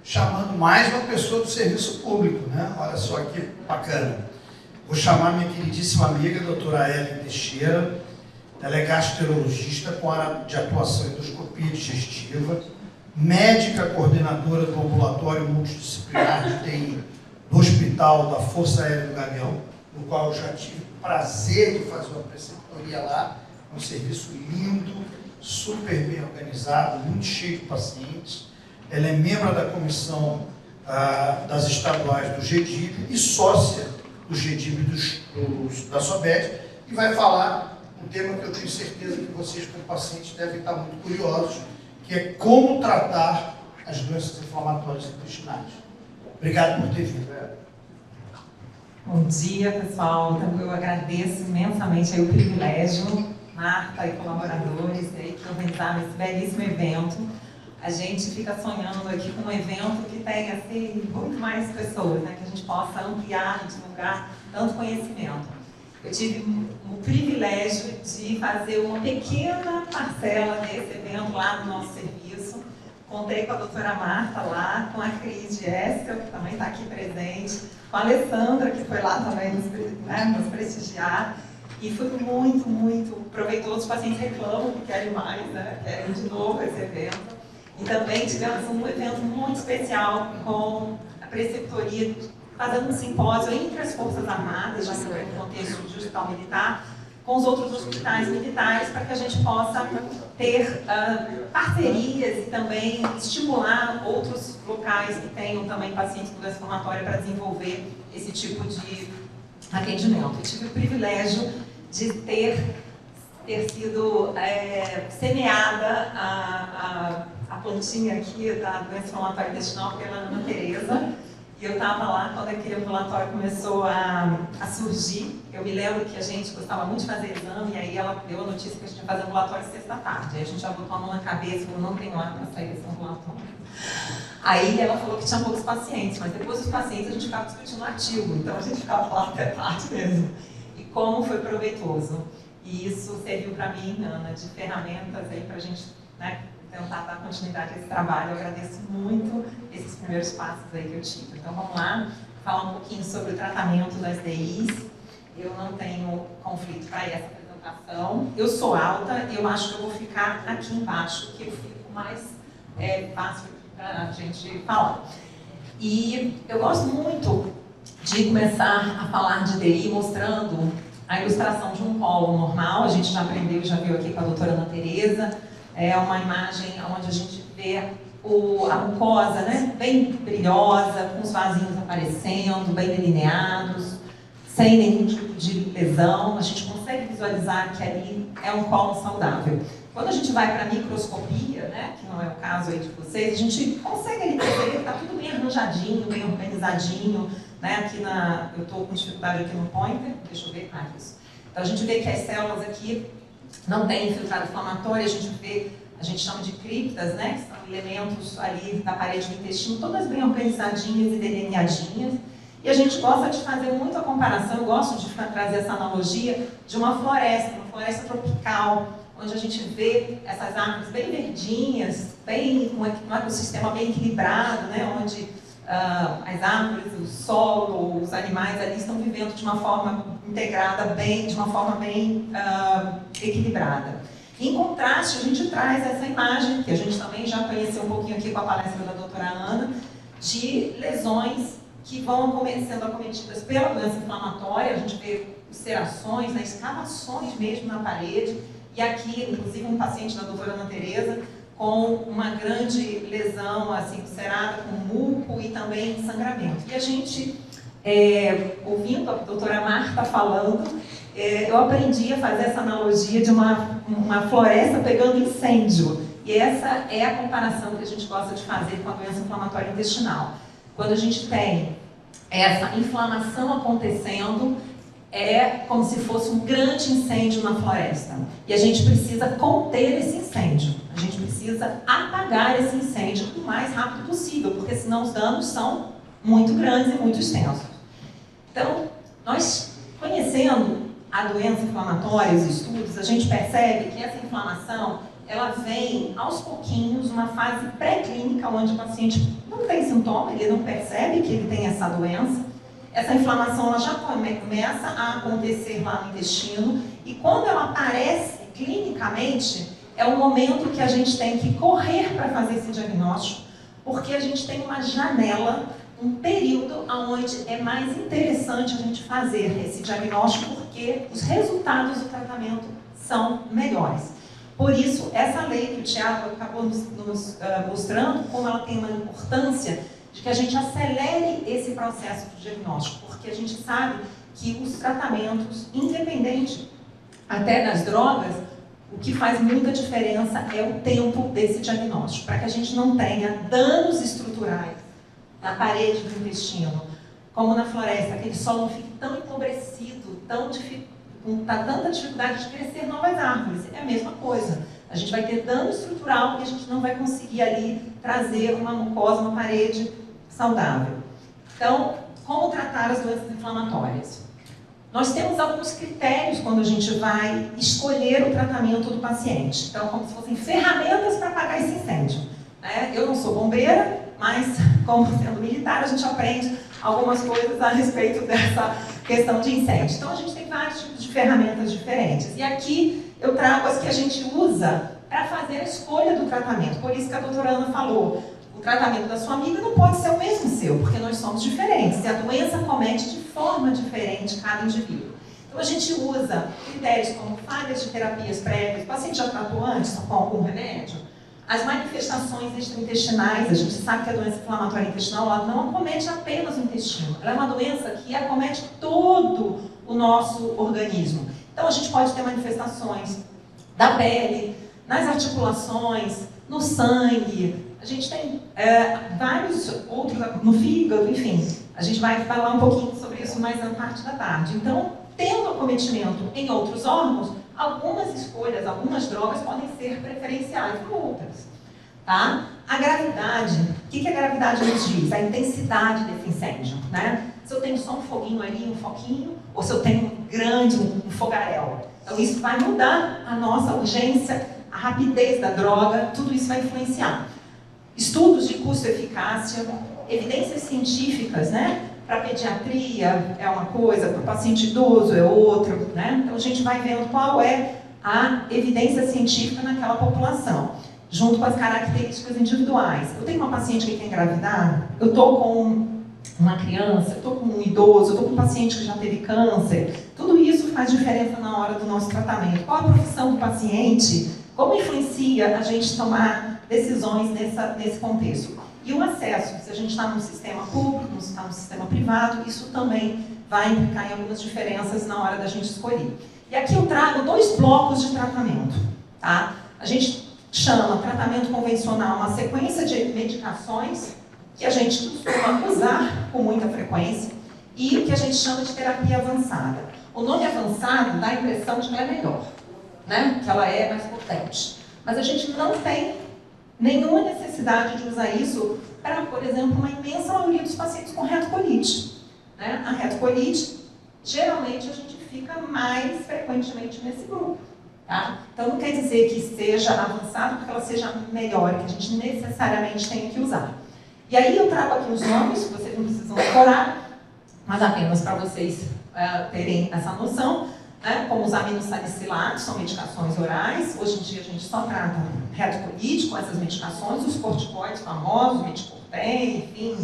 chamando mais uma pessoa do serviço público, né? Olha só que bacana. Vou chamar minha queridíssima amiga, doutora Ellen Teixeira. Ela é gastroenterologista com área de atuação em endoscopia digestiva, médica coordenadora do ambulatório multidisciplinar de TI do Hospital da Força Aérea do Galeão, no qual eu já tive o prazer de fazer uma preceptoria lá. É um serviço lindo, super bem organizado, muito cheio de pacientes. Ela é membro da comissão das estaduais do GEDIB e sócia do GEDIB da SOBED, e vai falar um tema que eu tenho certeza que vocês, como pacientes, devem estar muito curiosos, que é como tratar as doenças inflamatórias intestinais. Obrigado por ter vindo. Bom dia, pessoal. Então, eu agradeço imensamente aí o privilégio, Marta e colaboradores, aí, que organizaram esse belíssimo evento. A gente fica sonhando aqui com um evento que tenha assim, muito mais pessoas, né? Que a gente possa ampliar e divulgar tanto conhecimento. Eu tive o privilégio de fazer uma pequena parcela desse evento lá no nosso serviço. Contei com a doutora Marta lá, com a Cris Jéssica, que também está aqui presente, com a Alessandra, que foi lá também nos prestigiar. E foi muito, muito proveitoso. Os pacientes reclamam que querem mais, né? Querem de novo esse evento. E também tivemos um evento muito especial com a preceptoria, fazendo um simpósio entre as Forças Armadas, já que é no contexto de hospital militar, com os outros hospitais militares, para que a gente possa ter parcerias e também estimular outros locais que tenham também pacientes com doença inflamatória para desenvolver esse tipo de atendimento. Eu tive o privilégio de ter sido semeada a plantinha aqui da doença inflamatória intestinal pela Ana Tereza. E eu estava lá quando aquele ambulatório começou a surgir. Eu me lembro que a gente gostava muito de fazer exame, e aí ela deu a notícia que a gente ia fazer ambulatório sexta-tarde. Aí a gente já botou a mão na cabeça e falou, não tenho ar para sair desse ambulatório. Aí ela falou que tinha poucos pacientes, mas depois dos pacientes a gente ficava discutindo o artigo, então a gente ficava lá até tarde mesmo. E como foi proveitoso. E isso serviu para mim, Ana, de ferramentas aí para a gente, né, tentar dar continuidade a esse trabalho. Eu agradeço muito esses primeiros passos aí que eu tive. Então vamos lá, falar um pouquinho sobre o tratamento das DIs. Eu não tenho conflito para essa apresentação. Eu sou alta, eu acho que eu vou ficar aqui embaixo, que eu fico mais fácil para a gente falar. E eu gosto muito de começar a falar de DI mostrando a ilustração de um colo normal. A gente já aprendeu, já viu aqui com a doutora Ana Tereza. É uma imagem onde a gente vê a mucosa, né, bem brilhosa, com os vasinhos aparecendo, bem delineados, sem nenhum tipo de lesão. A gente consegue visualizar que ali é um colo saudável. Quando a gente vai para a microscopia, né, que não é o caso aí de vocês, a gente consegue ali perceber que está tudo bem arranjadinho, bem organizadinho. Né, aqui eu estou com dificuldade aqui no pointer, deixa eu ver, isso. Então a gente vê que as células aqui não têm infiltrado inflamatório, a gente chama de criptas, né, que são elementos ali da parede do intestino, todas bem organizadinhas e delineadinhas. E a gente gosta de fazer muito a comparação, eu gosto de trazer essa analogia de uma floresta tropical, onde a gente vê essas árvores bem verdinhas, bem, com um ecossistema bem equilibrado, né, onde as árvores, o solo, os animais ali estão vivendo de uma forma integrada, de uma forma bem equilibrada. Em contraste, a gente traz essa imagem, que a gente também já conheceu um pouquinho aqui com a palestra da doutora Ana, de lesões que vão sendo acometidas pela doença inflamatória. A gente vê ulcerações, né, escavações mesmo na parede, e aqui, inclusive, um paciente da doutora Ana Tereza, com uma grande lesão, assim, ulcerada, com muco e também sangramento. E a gente, ouvindo a doutora Marta falando, eu aprendi a fazer essa analogia de uma floresta pegando incêndio. E essa é a comparação que a gente gosta de fazer com a doença inflamatória intestinal. Quando a gente tem essa inflamação acontecendo, é como se fosse um grande incêndio na floresta. E a gente precisa conter esse incêndio. A gente precisa apagar esse incêndio o mais rápido possível, porque senão os danos são muito grandes e muito extensos. Então, nós conhecendo a doença inflamatória, os estudos, a gente percebe que essa inflamação, ela vem aos pouquinhos, uma fase pré-clínica, onde o paciente não tem sintoma, ele não percebe que ele tem essa doença. Essa inflamação ela já começa a acontecer lá no intestino, e quando ela aparece clinicamente, é o momento que a gente tem que correr para fazer esse diagnóstico, porque a gente tem uma janela, um período onde é mais interessante a gente fazer esse diagnóstico, porque os resultados do tratamento são melhores. Por isso, essa lei que o Thiago acabou nos mostrando, como ela tem uma importância de que a gente acelere esse processo de diagnóstico, porque a gente sabe que os tratamentos, independente até das drogas, o que faz muita diferença é o tempo desse diagnóstico, para que a gente não tenha danos estruturais na parede do intestino, como na floresta, que ele só não fique tão empobrecido, com tanta dificuldade de crescer novas árvores. É a mesma coisa. A gente vai ter dano estrutural e a gente não vai conseguir ali trazer uma mucosa, uma parede saudável. Então, como tratar as doenças inflamatórias? Nós temos alguns critérios quando a gente vai escolher o tratamento do paciente. Então, como se fossem ferramentas para apagar esse incêndio. Eu não sou bombeira, mas, como sendo militar, a gente aprende algumas coisas a respeito dessa questão de incêndio. Então, a gente tem vários tipos de ferramentas diferentes. E aqui eu trago as que a gente usa para fazer a escolha do tratamento. Por isso que a doutora Ana falou, o tratamento da sua amiga não pode ser o mesmo seu, porque nós somos diferentes. E a doença comete de forma diferente cada indivíduo. Então, a gente usa critérios como falhas de terapias prévias, o paciente já tratou antes com algum remédio. As manifestações extraintestinais, a gente sabe que a doença inflamatória intestinal ela não acomete apenas o intestino, ela é uma doença que acomete todo o nosso organismo. Então a gente pode ter manifestações da pele, nas articulações, no sangue, a gente tem vários outros, no fígado, enfim. A gente vai falar um pouquinho sobre isso mais na parte da tarde. Então, tendo acometimento em outros órgãos, algumas escolhas, algumas drogas podem ser preferenciais por outras. Tá? A gravidade, o que a gravidade nos diz? A intensidade desse incêndio. Né? Se eu tenho só um foguinho ali, um foquinho, ou se eu tenho um grande, um fogaréu. Então isso vai mudar a nossa urgência, a rapidez da droga, tudo isso vai influenciar. Estudos de custo-eficácia, evidências científicas, né? Para pediatria é uma coisa, para o paciente idoso é outra, né? Então a gente vai vendo qual é a evidência científica naquela população, junto com as características individuais. Eu tenho uma paciente que quer engravidar, eu estou com uma criança, eu estou com um idoso, eu estou com um paciente que já teve câncer, tudo isso faz diferença na hora do nosso tratamento. Qual a profissão do paciente? Como influencia a gente tomar decisões nesse contexto? E o acesso, se a gente está num sistema público, se está num sistema privado, isso também vai implicar em algumas diferenças na hora da gente escolher. E aqui eu trago 2 blocos de tratamento. Tá? A gente chama tratamento convencional uma sequência de medicações que a gente costuma usar com muita frequência e o que a gente chama de terapia avançada. O nome avançado dá a impressão de que ela é melhor, né? Que ela é mais potente. Mas a gente não tem nenhuma necessidade de usar isso para, por exemplo, uma imensa maioria dos pacientes com retocolite. Né? A retocolite, geralmente, a gente fica mais frequentemente nesse grupo. Tá? Então, não quer dizer que seja avançado porque ela seja melhor, que a gente necessariamente tenha que usar. E aí eu trago aqui os nomes, que vocês não precisam decorar, mas apenas para vocês terem essa noção. Né, como os aminosalicilatos, são medicações orais. Hoje em dia a gente só trata retocolite com essas medicações, os corticoides famosos, Metformin, enfim,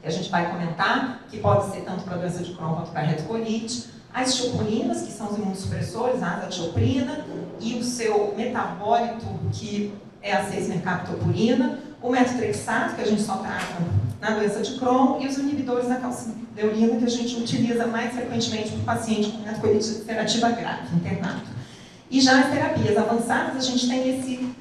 que a gente vai comentar, que pode ser tanto para doença de Crohn quanto para retocolite. As tiopolinas, que são os imunossupressores, a azatioprina, e o seu metabólito, que é a 6-mercaptopurina, o metotrexato, que a gente só trata na doença de Crohn, e os inibidores da calcineurina, que a gente utiliza mais frequentemente para o paciente com retocolite ulcerativa grave, internado. E já as terapias avançadas, a gente tem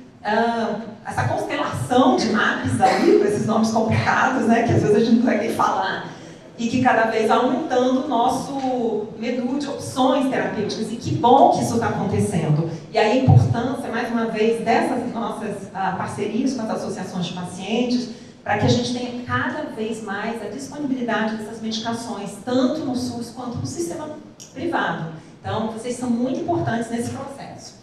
essa constelação de MAPs aí, com esses nomes complicados, né, que às vezes a gente não consegue nem falar, e que cada vez vai aumentando o nosso menu de opções terapêuticas. E que bom que isso está acontecendo. E aí a importância, mais uma vez, dessas nossas parcerias com as associações de pacientes, para que a gente tenha cada vez mais a disponibilidade dessas medicações, tanto no SUS quanto no sistema privado. Então, vocês são muito importantes nesse processo.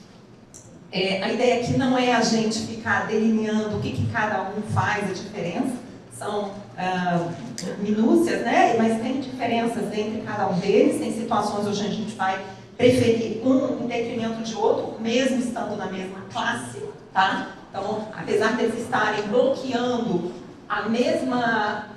A ideia aqui não é a gente ficar delineando o que cada um faz, a diferença. são minúcias, né? Mas tem diferenças entre cada um deles, tem situações onde a gente vai preferir um em detrimento de outro, mesmo estando na mesma classe, tá? Então, apesar deles estarem bloqueando a mesma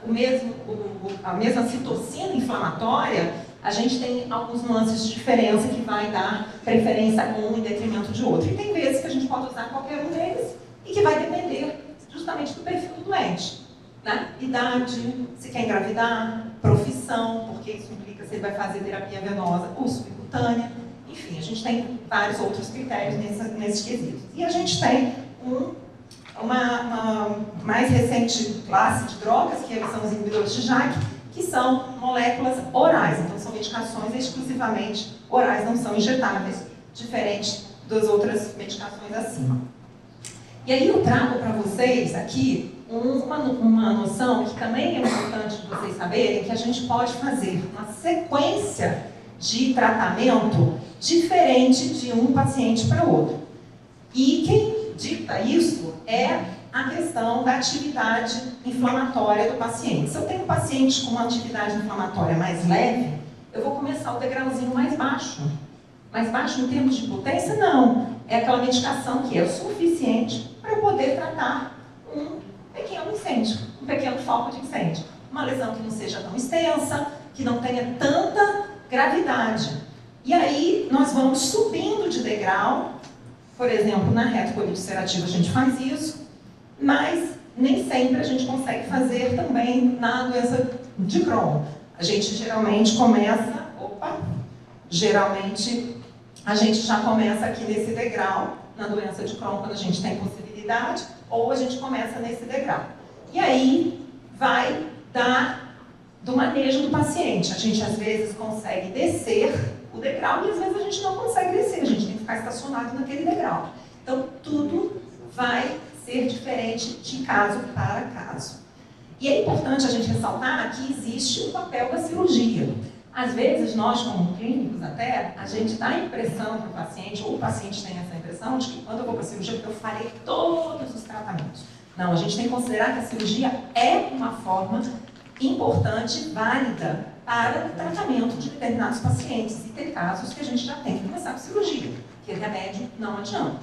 citocina inflamatória, a gente tem alguns nuances de diferença que vai dar preferência a um em detrimento de outro. E tem vezes que a gente pode usar qualquer um deles e que vai depender justamente do perfil do doente, né? Idade, se quer engravidar, profissão, porque isso implica se ele vai fazer terapia venosa ou subcutânea. Enfim, a gente tem vários outros critérios nesses quesitos. E a gente tem uma mais recente classe de drogas, que são os inibidores de JAK, que são moléculas orais. Então, são medicações exclusivamente orais, não são injetáveis, diferente das outras medicações acima. E aí eu trago para vocês aqui uma noção que também é importante de vocês saberem, que a gente pode fazer uma sequência de tratamento diferente de um paciente para o outro. E quem dita isso é a questão da atividade inflamatória do paciente. Se eu tenho um paciente com uma atividade inflamatória mais leve, eu vou começar o degrauzinho mais baixo. Mais baixo em termos de potência? Não. É aquela medicação que é o suficiente para eu poder tratar um pequeno incêndio, um pequeno foco de incêndio. Uma lesão que não seja tão extensa, que não tenha tanta gravidade. E aí nós vamos subindo de degrau. Por exemplo, na retocolite ulcerativa a gente faz isso, mas nem sempre a gente consegue fazer também na doença de Crohn. A gente geralmente começa, geralmente a gente já começa aqui nesse degrau, na doença de Crohn, quando a gente tem possibilidade, ou a gente começa nesse degrau. E aí vai dar do manejo do paciente. A gente às vezes consegue descer o degrau e às vezes a gente não consegue descer, a gente tem que ficar estacionado naquele degrau. Então, tudo vai ser diferente de caso para caso. E é importante a gente ressaltar que existe o papel da cirurgia. Às vezes, nós, como clínicos até, a gente dá a impressão para o paciente, ou o paciente tem essa impressão, de que quando eu vou para a cirurgia, eu farei todos os tratamentos. Não, a gente tem que considerar que a cirurgia é uma forma importante, válida, para o tratamento de determinados pacientes. E tem casos que a gente já tem que começar com cirurgia, porque remédio não adianta.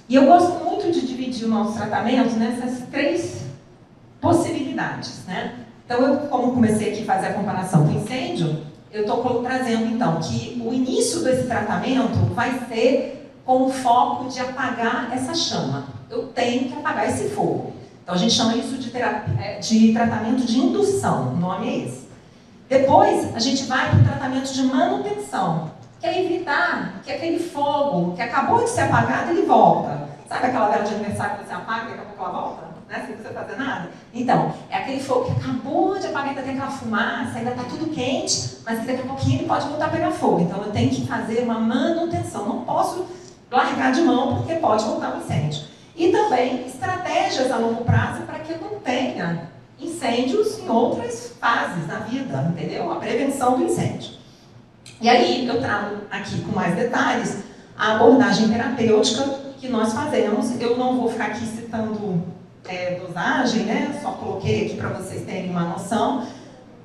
E eu gosto muito de dividir o nosso tratamento nessas 3 possibilidades, né? Então, eu, como comecei aqui a fazer a comparação com incêndio, eu estou trazendo, então, que o início desse tratamento vai ser com o foco de apagar essa chama. Eu tenho que apagar esse fogo. Então, a gente chama isso de tratamento de indução, o nome é esse. Depois, a gente vai para o tratamento de manutenção, que é evitar que aquele fogo que acabou de ser apagado, ele volta. Sabe aquela vela de aniversário que você apaga e daqui a pouco ela volta? Né? Sem você fazer nada? Então, é aquele fogo que acabou de apagar, ainda tem aquela fumaça, ainda está tudo quente, mas que daqui a pouquinho ele pode voltar a pegar fogo. Então, eu tenho que fazer uma manutenção. Não posso largar de mão, porque pode voltar o incêndio. E também estratégias a longo prazo para que eu não tenha incêndios em outras fases da vida, entendeu? A prevenção do incêndio. E aí eu trago aqui com mais detalhes a abordagem terapêutica que nós fazemos. Eu não vou ficar aqui citando dosagem, né? Só coloquei aqui para vocês terem uma noção.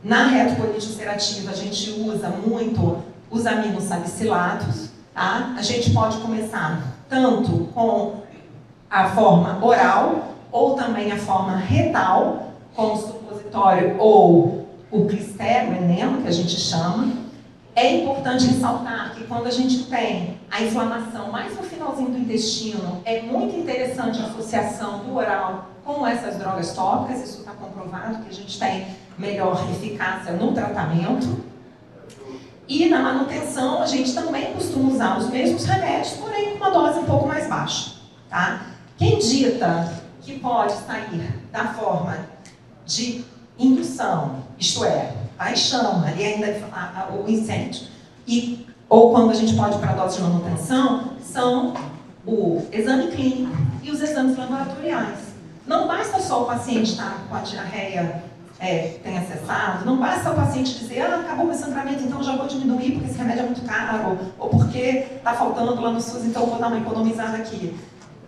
Na retocolite ulcerativa a gente usa muito os aminosalicilatos, tá? A gente pode começar tanto com a forma oral ou também a forma retal, com o supositório ou o clistério, o veneno que a gente chama. É importante ressaltar que quando a gente tem a inflamação mais no finalzinho do intestino, é muito interessante a associação do oral com essas drogas tópicas, isso está comprovado que a gente tem melhor eficácia no tratamento. E na manutenção, a gente também costuma usar os mesmos remédios, porém com uma dose um pouco mais baixa, tá? Quem dita que pode sair da forma de indução, isto é, paixão, ali ainda o incêndio, ou quando a gente pode ir para a dose de manutenção, são o exame clínico e os exames laboratoriais. Não basta só o paciente estar com a diarreia tenha cessado, não basta o paciente dizer, acabou meu sangramento, então eu já vou diminuir porque esse remédio é muito caro, ou porque está faltando lá no SUS, então eu vou dar uma economizada aqui.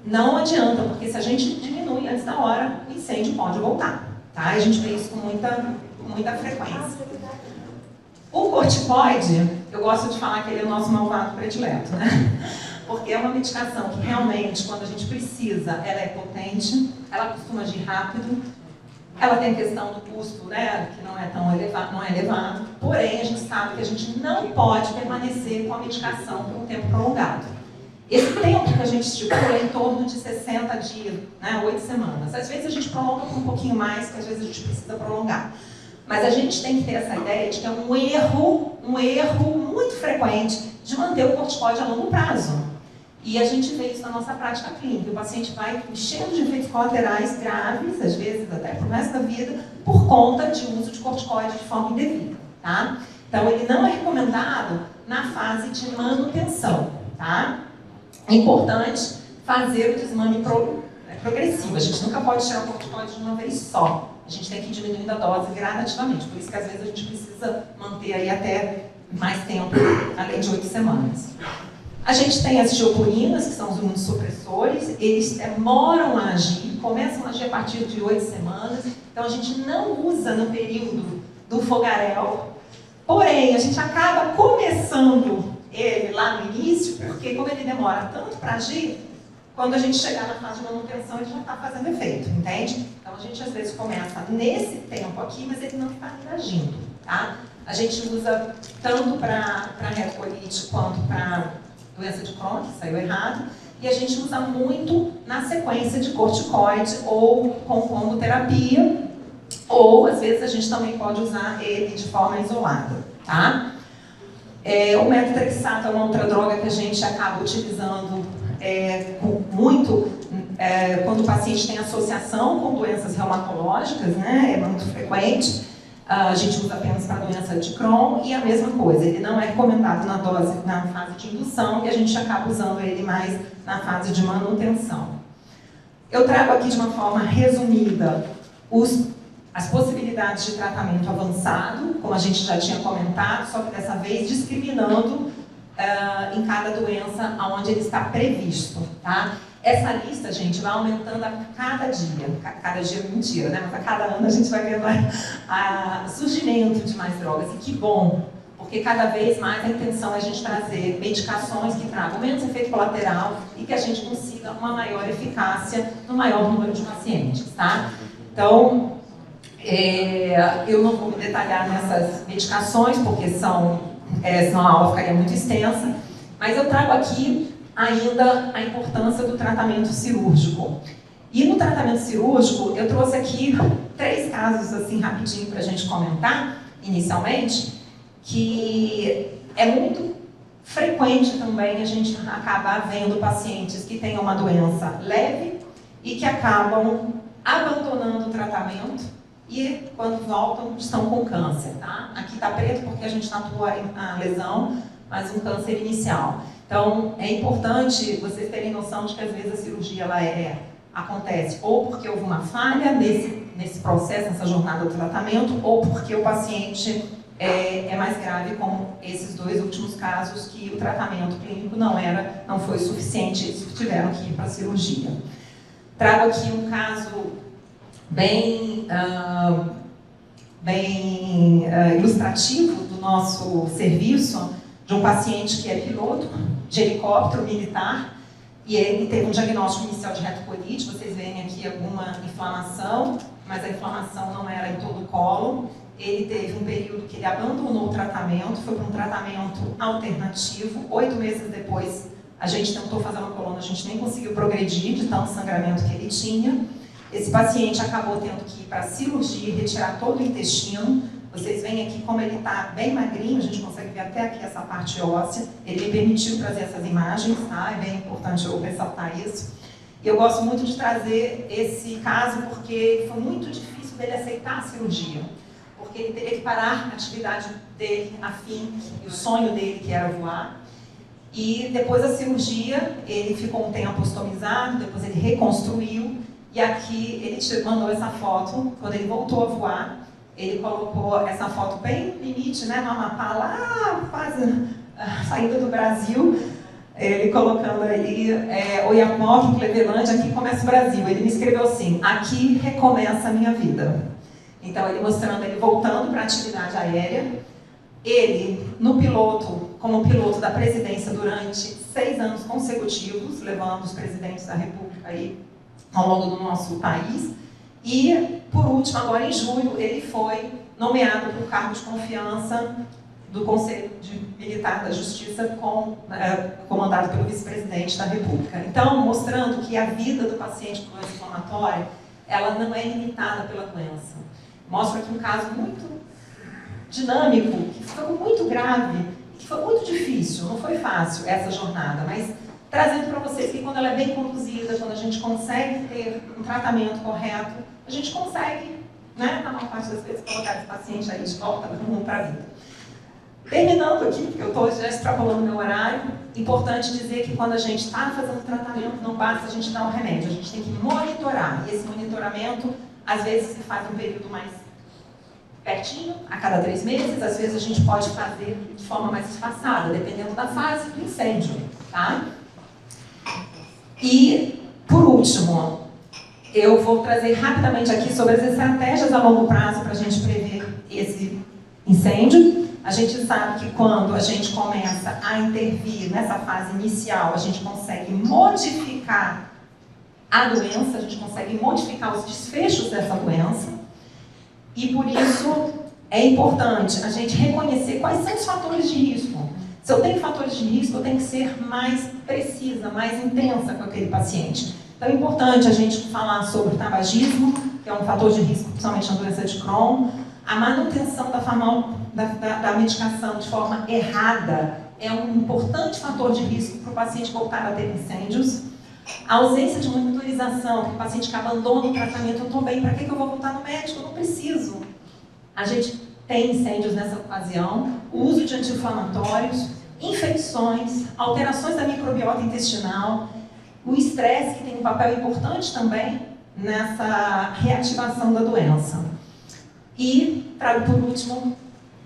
não adianta, porque se a gente diminui antes da hora, o incêndio pode voltar. Tá? A gente vê isso com muita frequência. O corticoide, eu gosto de falar que ele é o nosso malvado predileto, né? Porque é uma medicação que realmente, quando a gente precisa, ela é potente, ela costuma agir rápido, ela tem a questão do custo, né, que não é tão elevado, não é elevado, porém a gente sabe que a gente não pode permanecer com a medicação por um tempo prolongado. Esse tempo que a gente estipula é em torno de 60 dias, né, 8 semanas. Às vezes a gente prolonga por um pouquinho mais, que às vezes a gente precisa prolongar. Mas a gente tem que ter essa ideia de que é um erro muito frequente de manter o corticoide a longo prazo. E a gente vê isso na nossa prática clínica. O paciente vai enchendo de efeitos colaterais graves, às vezes até para o resto da vida, por conta de uso de corticoide de forma indevida. Tá? Então, ele não é recomendado na fase de manutenção. Tá? É importante fazer o desmame progressivo. A gente nunca pode tirar o corticoide de uma vez só. A gente tem que ir diminuindo a dose gradativamente. Por isso que às vezes a gente precisa manter aí até mais tempo, além de 8 semanas. A gente tem as tiopurinas, que são os imunossupressores. Eles demoram a agir, começam a agir a partir de 8 semanas. Então a gente não usa no período do fogaréu. Porém, a gente acaba começando ele lá no início, porque como ele demora tanto para agir, quando a gente chegar na fase de manutenção, ele já está fazendo efeito, entende? Então, a gente às vezes começa nesse tempo aqui, mas ele não está ainda agindo, tá? A gente usa tanto para retocolite quanto para doença de Crohn, que saiu errado, e a gente usa muito na sequência de corticoide ou com comboterapia, ou às vezes a gente também pode usar ele de forma isolada, tá? O metotrexato é uma outra droga que a gente acaba utilizando muito quando o paciente tem associação com doenças reumatológicas, né? É muito frequente. A gente usa apenas para a doença de Crohn e a mesma coisa, ele não é recomendado na dose na fase de indução e a gente acaba usando ele mais na fase de manutenção. Eu trago aqui de uma forma resumida as possibilidades de tratamento avançado, como a gente já tinha comentado, só que dessa vez discriminando em cada doença onde ele está previsto, tá? Essa lista, gente, vai aumentando a cada dia. Cada dia é mentira, né? Mas a cada ano a gente vai vendo o surgimento de mais drogas. E que bom, porque cada vez mais a intenção é a gente trazer medicações que tragam menos efeito colateral e que a gente consiga uma maior eficácia no maior número de pacientes, tá? Então, eu não vou me detalhar nessas medicações, porque senão a aula ficaria muito extensa, mas eu trago aqui ainda a importância do tratamento cirúrgico. E no tratamento cirúrgico, eu trouxe aqui 3 casos assim rapidinho para a gente comentar, inicialmente, que é muito frequente também a gente acabar vendo pacientes que têm uma doença leve e que acabam abandonando o tratamento e, quando voltam, estão com câncer, tá? Aqui está preto porque a gente tatua a lesão, mas um câncer inicial. Então, é importante vocês terem noção de que, às vezes, a cirurgia ela acontece ou porque houve uma falha nesse processo, nessa jornada do tratamento, ou porque o paciente é mais grave, como esses 2 últimos casos, que o tratamento clínico não foi suficiente, eles tiveram que ir para a cirurgia. Trago aqui um caso bem ilustrativo do nosso serviço, de um paciente que é piloto de helicóptero militar e ele teve um diagnóstico inicial de retocolite. Vocês veem aqui alguma inflamação, mas a inflamação não era em todo o colo. Ele teve um período que ele abandonou o tratamento, foi para um tratamento alternativo. 8 meses depois, a gente tentou fazer uma coluna, a gente nem conseguiu progredir de tanto sangramento que ele tinha. Esse paciente acabou tendo que ir para a cirurgia e retirar todo o intestino. Vocês veem aqui como ele está bem magrinho, a gente consegue ver até aqui essa parte óssea. Ele me permitiu trazer essas imagens, tá? É bem importante eu ressaltar isso. E eu gosto muito de trazer esse caso porque foi muito difícil dele aceitar a cirurgia. Porque ele teria que parar a atividade dele, afim, e o sonho dele, que era voar. E depois da cirurgia, ele ficou um tempo ostomizado, depois ele reconstruiu. E aqui ele mandou essa foto, quando ele voltou a voar. Ele colocou essa foto bem no limite, né, no Amapá, lá quase saindo do Brasil, Ele colocando aí, Oiapoque, Clevelândia, aqui começa o Brasil. Ele me escreveu assim, aqui recomeça a minha vida. Então, ele mostrando ele voltando para a atividade aérea. Ele, como piloto da presidência durante 6 anos consecutivos, levando os presidentes da República aí ao longo do nosso país. E, por último, agora em julho, ele foi nomeado para o cargo de confiança do Conselho Militar da Justiça, comandado pelo vice-presidente da República. Então, mostrando que a vida do paciente com doença inflamatória, ela não é limitada pela doença. Mostra aqui um caso muito dinâmico, que foi muito grave, que foi muito difícil, não foi fácil essa jornada, mas trazendo para vocês que quando ela é bem conduzida, quando a gente consegue ter um tratamento correto, a gente consegue, né, na maior parte das vezes, colocar esse paciente aí de volta para a vida. Terminando aqui, porque eu estou já extrapolando meu horário, importante dizer que quando a gente está fazendo tratamento, não basta a gente dar um remédio, a gente tem que monitorar. E esse monitoramento, às vezes, se faz um período mais pertinho, a cada 3 meses, às vezes a gente pode fazer de forma mais espaçada, dependendo da fase do incêndio, tá? E, por último, eu vou trazer rapidamente aqui sobre as estratégias a longo prazo para a gente prever esse incêndio. A gente sabe que quando a gente começa a intervir nessa fase inicial, a gente consegue modificar a doença, a gente consegue modificar os desfechos dessa doença. E por isso é importante a gente reconhecer quais são os fatores de risco. Se eu tenho fatores de risco, eu tenho que ser mais precisa, mais intensa com aquele paciente. Então é importante a gente falar sobre o tabagismo, que é um fator de risco, principalmente na doença de Crohn. A manutenção da medicação de forma errada é um importante fator de risco para o paciente voltar a ter incêndios. A ausência de monitorização, que o paciente que abandona o tratamento, eu estou bem, para que eu vou voltar no médico? Eu não preciso. A gente tem incêndios nessa ocasião, o uso de anti-inflamatórios, infecções, alterações da microbiota intestinal, o estresse, que tem um papel importante também nessa reativação da doença. E, trago por último,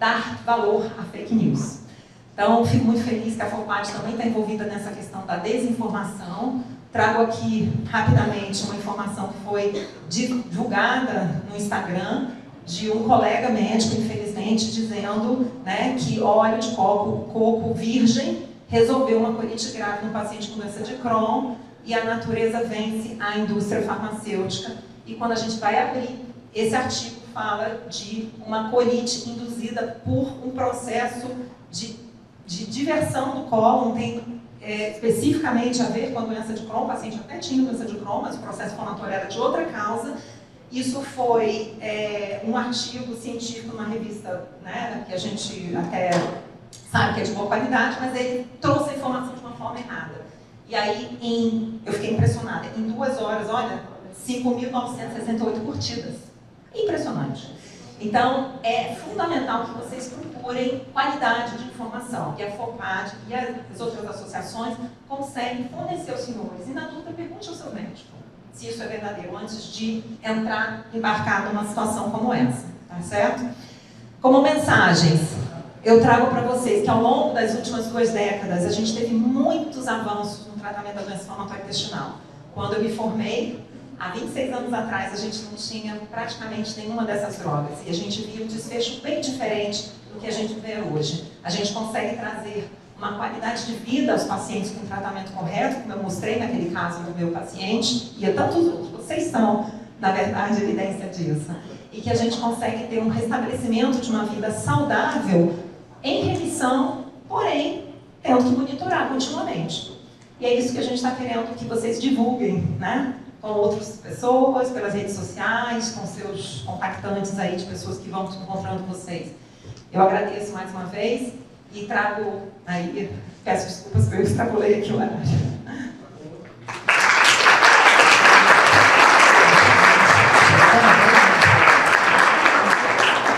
dar valor à fake news. Então, fico muito feliz que a FOPAD também está envolvida nessa questão da desinformação. Trago aqui, rapidamente, uma informação que foi divulgada no Instagram de um colega médico, infelizmente, dizendo, né, que óleo de coco virgem resolveu uma colite grave no paciente com doença de Crohn e a natureza vence a indústria farmacêutica. E quando a gente vai abrir, esse artigo fala de uma colite induzida por um processo de diversão do cólon, tem especificamente a ver com a doença de Crohn. O paciente até tinha doença de Crohn, mas o processo inflamatório era de outra causa. Isso foi um artigo científico numa revista, né, que a gente até sabe que é de boa qualidade, mas ele trouxe a informação de uma forma errada. E aí, eu fiquei impressionada. Em 2 horas, olha, 5.968 curtidas. Impressionante. Então, é fundamental que vocês procurem qualidade de informação. E a FOPAD e as outras associações conseguem fornecer aos senhores. E na dúvida, pergunte ao seu médico se isso é verdadeiro, antes de embarcar numa situação como essa. Tá certo? Como mensagens, eu trago para vocês que ao longo das últimas 2 décadas, a gente teve muitos avanços no tratamento da doença inflamatória intestinal. Quando eu me formei, há 26 anos atrás, a gente não tinha praticamente nenhuma dessas drogas. E a gente via um desfecho bem diferente do que a gente vê hoje. A gente consegue trazer uma qualidade de vida aos pacientes com tratamento correto, como eu mostrei naquele caso do meu paciente, e a tantos outros. Vocês são, na verdade, evidência disso. E que a gente consegue ter um restabelecimento de uma vida saudável em remissão, porém, tendo que monitorar continuamente. E é isso que a gente está querendo que vocês divulguem, né? Com outras pessoas, pelas redes sociais, com seus contactantes aí de pessoas que vão encontrando vocês. Eu agradeço mais uma vez e trago aí, peço desculpas porque eu extrapolei aqui o horário.